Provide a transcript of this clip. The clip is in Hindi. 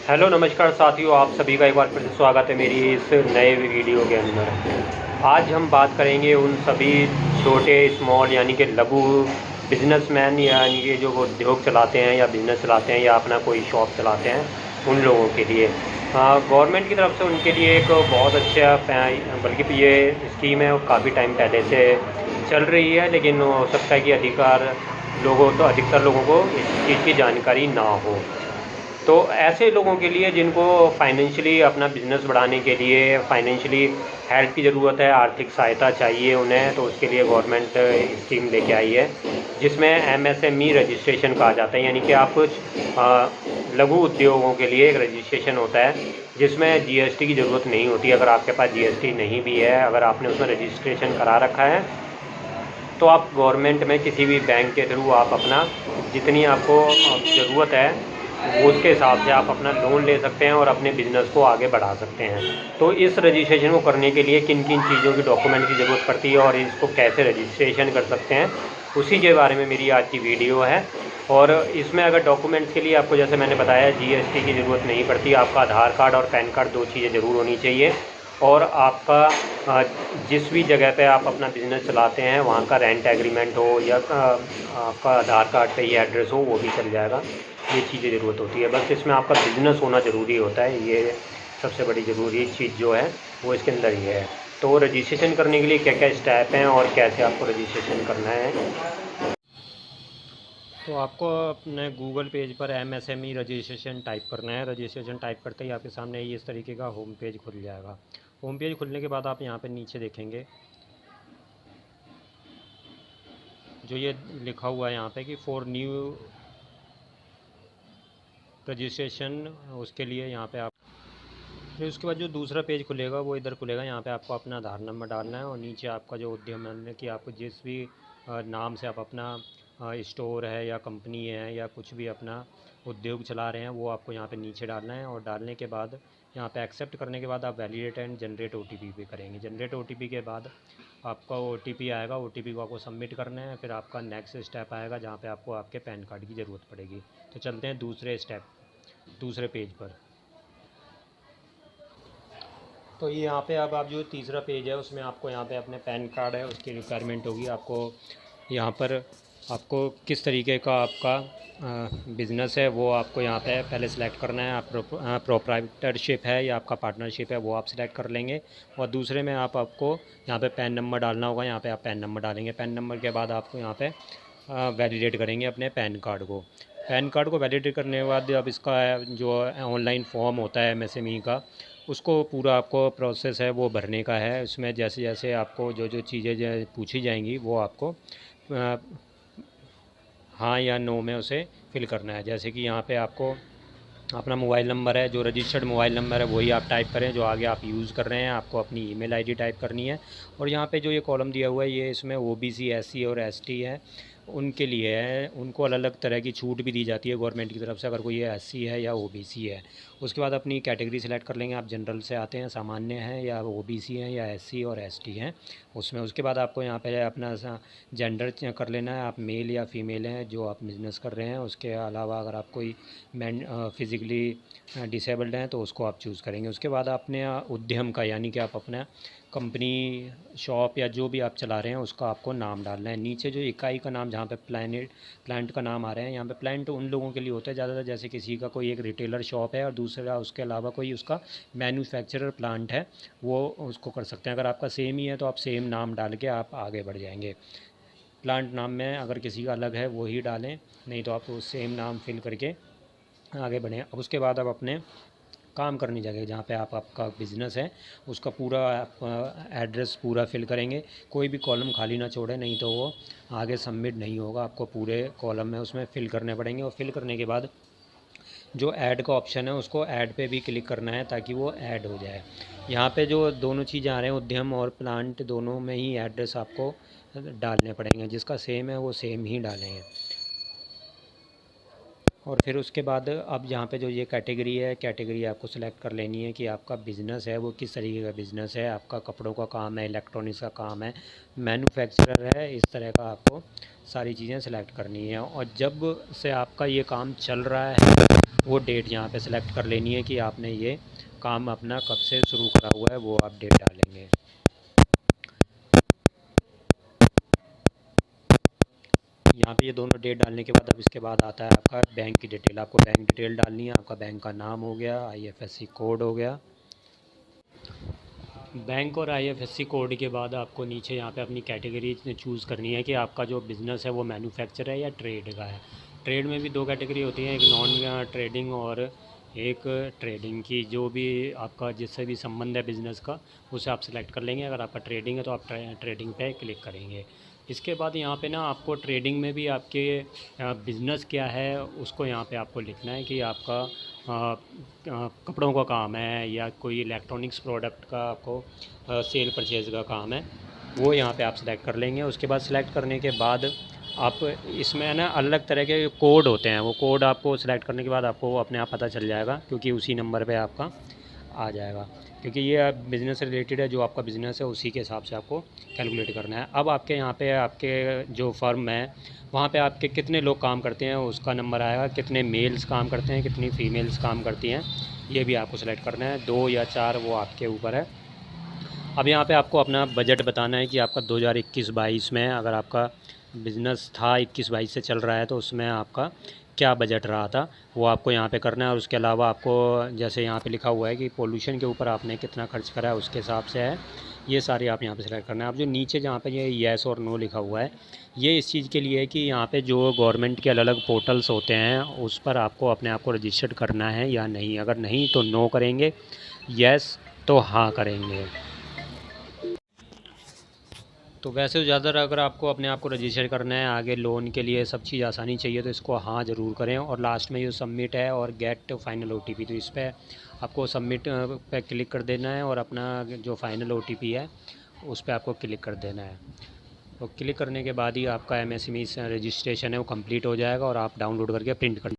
हेलो नमस्कार साथियों, आप सभी का एक बार फिर से स्वागत है मेरी इस नए वीडियो के अंदर। आज हम बात करेंगे उन सभी छोटे स्मॉल यानी कि लघु बिजनेसमैन यानी कि जो उद्योग चलाते हैं या बिज़नेस चलाते हैं या अपना कोई शॉप चलाते हैं उन लोगों के लिए गवर्नमेंट की तरफ से उनके लिए एक बहुत अच्छा बल्कि ये स्कीम है, काफ़ी टाइम पहले से चल रही है, लेकिन हो सकता है कि अधिकतर लोगों को इस चीज़ की जानकारी ना हो। तो ऐसे लोगों के लिए जिनको फाइनेंशियली अपना बिज़नेस बढ़ाने के लिए फाइनेंशियली हेल्प की ज़रूरत है, आर्थिक सहायता चाहिए उन्हें, तो उसके लिए गवर्नमेंट स्कीम लेके आई है जिसमें एमएसएमई रजिस्ट्रेशन कहा जाता है। यानी कि आप कुछ लघु उद्योगों के लिए एक रजिस्ट्रेशन होता है जिसमें जीएसटी की ज़रूरत नहीं होती। अगर आपके पास जीएसटी नहीं भी है, अगर आपने उसमें रजिस्ट्रेशन करा रखा है, तो आप गवर्नमेंट में किसी भी बैंक के थ्रू आप अपना जितनी आपको ज़रूरत है वो उसके हिसाब से आप अपना लोन ले सकते हैं और अपने बिज़नेस को आगे बढ़ा सकते हैं। तो इस रजिस्ट्रेशन को करने के लिए किन किन चीज़ों की डॉक्यूमेंट की ज़रूरत पड़ती है और इसको कैसे रजिस्ट्रेशन कर सकते हैं, उसी के बारे में मेरी आज की वीडियो है। और इसमें अगर डॉक्यूमेंट्स के लिए आपको, जैसे मैंने बताया, जीएसटी की ज़रूरत नहीं पड़ती। आपका आधार कार्ड और पैन कार्ड, दो चीज़ें ज़रूर होनी चाहिए। और आपका जिस भी जगह पे आप अपना बिज़नेस चलाते हैं वहाँ का रेंट एग्रीमेंट हो या आपका आधार कार्ड पे ये एड्रेस हो, वो भी चल जाएगा। ये चीज़ें ज़रूरत होती है, बस इसमें आपका बिज़नेस होना ज़रूरी होता है। ये सबसे बड़ी ज़रूरी चीज़ जो है वो इसके अंदर ही है। तो रजिस्ट्रेशन करने के लिए क्या क्या स्टेप हैं और कैसे आपको रजिस्ट्रेशन करना है, तो आपको अपने गूगल पेज पर एमएसएमई रजिस्ट्रेशन टाइप करना है। रजिस्ट्रेशन टाइप करते ही आपके सामने इस तरीके का होम पेज खुल जाएगा। होम पेज खुलने के बाद आप यहाँ पर नीचे देखेंगे जो ये लिखा हुआ है यहाँ पे कि फॉर न्यू रजिस्ट्रेशन, उसके लिए यहाँ पे आप फिर उसके बाद जो दूसरा पेज खुलेगा वो इधर खुलेगा। यहाँ पे आपको अपना आधार नंबर डालना है और नीचे आपका जो उद्यम है कि आपको जिस भी नाम से आप अपना स्टोर है या कंपनी है या कुछ भी अपना उद्योग चला रहे हैं वो आपको यहाँ पे नीचे डालना है। और डालने के बाद यहाँ पे एक्सेप्ट करने के बाद आप वैलिडेट एंड जनरेट ओटीपी पे करेंगे। जनरेट ओटीपी के बाद आपका ओटीपी आएगा, ओटीपी को आपको सबमिट करना है। फिर आपका नेक्स्ट स्टेप आएगा जहाँ पे आपको आपके पैन कार्ड की ज़रूरत पड़ेगी। तो चलते हैं दूसरे पेज पर। तो ये यहाँ पे अब आप जो तीसरा पेज है उसमें आपको यहाँ पे अपने पैन कार्ड है उसकी रिक्वायरमेंट होगी। आपको यहाँ पर आपको किस तरीके का आपका बिज़नेस है वो आपको यहाँ पे पहले सेलेक्ट करना है। आप प्रोप्राइटरशिप है या आपका पार्टनरशिप है वो आप सेलेक्ट कर लेंगे। और दूसरे में आपको यहाँ पे पैन नंबर डालना होगा। यहाँ पे आप पैन नंबर डालेंगे। पैन नंबर के बाद आपको यहाँ पे वैलिडेट करेंगे अपने पैन कार्ड को। पैन कार्ड को वैलिडेट करने के बाद अब इसका जो ऑनलाइन फॉर्म होता है एमएसएमई का, उसको पूरा आपको प्रोसेस है वो भरने का है। उसमें जैसे जैसे आपको जो जो चीज़ें पूछी जाएंगी वो आपको हाँ या नो में उसे फिल करना है। जैसे कि यहाँ पे आपको अपना मोबाइल नंबर है, जो रजिस्टर्ड मोबाइल नंबर है वही आप टाइप करें जो आगे आप यूज़ कर रहे हैं। आपको अपनी ईमेल आईडी टाइप करनी है। और यहाँ पे जो ये कॉलम दिया हुआ है ये इसमें ओबीसी, एससी और एसटी है, उनके लिए है। उनको अलग अलग तरह की छूट भी दी जाती है गवर्नमेंट की तरफ से अगर कोई एससी है या ओबीसी है। उसके बाद अपनी कैटेगरी सेलेक्ट कर लेंगे। आप जनरल से आते हैं, सामान्य हैं, या ओबीसी हैं, या एससी और एसटी हैं उसमें। उसके बाद आपको यहाँ पे अपना जेंडर कर लेना है, आप मेल या फीमेल हैं जो आप बिज़नेस कर रहे हैं। उसके अलावा अगर आप कोई फिज़िकली डिसेबल्ड हैं तो उसको आप चूज़ करेंगे। उसके बाद अपने उद्यम का यानी कि आप अपना कंपनी, शॉप या जो भी आप चला रहे हैं उसका आपको नाम डालना है। नीचे जो इकाई का नाम जहाँ पे प्लांट का नाम आ रहा है, यहाँ पे प्लांट उन लोगों के लिए होता है ज़्यादातर, जैसे किसी का कोई एक रिटेलर शॉप है और दूसरा उसके अलावा कोई उसका मैन्युफैक्चरर प्लांट है, वो उसको कर सकते हैं। अगर आपका सेम ही है तो आप सेम नाम डाल के आप आगे बढ़ जाएंगे। प्लांट नाम में अगर किसी का अलग है वो ही डालें, नहीं तो आप सेम नाम फिल करके आगे बढ़ें। अब उसके बाद आप अपने काम करनी जगह जहाँ पे आपका बिज़नेस है उसका पूरा एड्रेस पूरा फिल करेंगे। कोई भी कॉलम खाली ना छोड़े, नहीं तो वो आगे सबमिट नहीं होगा। आपको पूरे कॉलम में उसमें फ़िल करने पड़ेंगे। और फिल करने के बाद जो ऐड का ऑप्शन है उसको ऐड पे भी क्लिक करना है ताकि वो ऐड हो जाए। यहाँ पे जो दोनों चीज़ें आ रहे हैं, उद्यम और प्लांट, दोनों में ही एड्रेस आपको डालने पड़ेंगे। जिसका सेम है वो सेम ही डालेंगे। और फिर उसके बाद अब यहाँ पे जो ये कैटेगरी है, कैटेगरी आपको सेलेक्ट कर लेनी है कि आपका बिज़नेस है वो किस तरीके का बिज़नेस है। आपका कपड़ों का काम है, इलेक्ट्रॉनिक्स का काम है, मैन्युफैक्चरर है, इस तरह का आपको सारी चीज़ें सेलेक्ट करनी है। और जब से आपका ये काम चल रहा है वो डेट यहाँ पे सिलेक्ट कर लेनी है कि आपने ये काम अपना कब से शुरू करा हुआ है, वो आप डेट डालेंगे। यहाँ पे ये दोनों डेट डालने के बाद अब इसके बाद आता है आपका बैंक की डिटेल। आपको बैंक डिटेल डालनी है। आपका बैंक का नाम हो गया, IFSC कोड हो गया। बैंक और IFSC कोड के बाद आपको नीचे यहाँ पे अपनी कैटेगरी चूज़ करनी है कि आपका जो बिज़नेस है वो मैन्युफैक्चर है या ट्रेड का है। ट्रेड में भी दो कैटेगरी होती हैं, एक नॉन ट्रेडिंग और एक ट्रेडिंग की। जो भी आपका जिससे भी संबंध है बिज़नेस का, उसे आप सिलेक्ट कर लेंगे। अगर आपका ट्रेडिंग है तो आप ट्रेडिंग पे क्लिक करेंगे। इसके बाद यहाँ पे ना आपको ट्रेडिंग में भी आपके बिज़नेस क्या है उसको यहाँ पे आपको लिखना है कि आपका कपड़ों का काम है या कोई इलेक्ट्रॉनिक्स प्रोडक्ट का आपको सेल परचेज़ का काम है, वो यहाँ पे आप सिलेक्ट कर लेंगे। उसके बाद सिलेक्ट करने के बाद आप इसमें ना अलग तरह के कोड होते हैं, वो कोड आपको सिलेक्ट करने के बाद आपको वो अपने आप पता चल जाएगा, क्योंकि उसी नंबर पे आपका आ जाएगा। क्योंकि ये बिज़नेस से रिलेटेड है, जो आपका बिज़नेस है उसी के हिसाब से आपको कैलकुलेट करना है। अब आपके यहाँ पे आपके जो फर्म है वहाँ पे आपके कितने लोग काम करते हैं उसका नंबर आएगा, कितने मेल्स काम करते हैं, कितनी फ़ीमेल्स काम करती हैं, ये भी आपको सेलेक्ट करना है। 2 या 4 वो आपके ऊपर है। अब यहाँ पे आपको अपना बजट बताना है कि आपका 2021-22 में अगर आपका बिज़नेस था 21-22 से चल रहा है तो उसमें आपका क्या बजट रहा था, वो आपको यहाँ पे करना है। और उसके अलावा आपको जैसे यहाँ पे लिखा हुआ है कि पोल्यूशन के ऊपर आपने कितना खर्च करा है उसके हिसाब से है, ये सारे आप यहाँ पे सेलेक्ट करना है। अब जो नीचे जहाँ पे ये येस और नो लिखा हुआ है, ये इस चीज़ के लिए है कि यहाँ पे जो गवर्नमेंट के अलग अलग पोर्टल्स होते हैं उस पर आपको अपने आप को रजिस्टर्ड करना है या नहीं। अगर नहीं तो नो करेंगे, येस तो हाँ करेंगे। तो वैसे ज़्यादातर अगर आपको अपने आप को रजिस्टर करना है आगे लोन के लिए, सब चीज़ आसानी चाहिए, तो इसको हाँ ज़रूर करें। और लास्ट में ये सबमिट है और गेट फाइनल OTP, तो इस पर आपको सबमिट पे क्लिक कर देना है और अपना जो फाइनल OTP है उस पर आपको क्लिक कर देना है। तो क्लिक करने के बाद ही आपका MSME रजिस्ट्रेशन है वो कंप्लीट हो जाएगा और आप डाउनलोड करके प्रिंट कर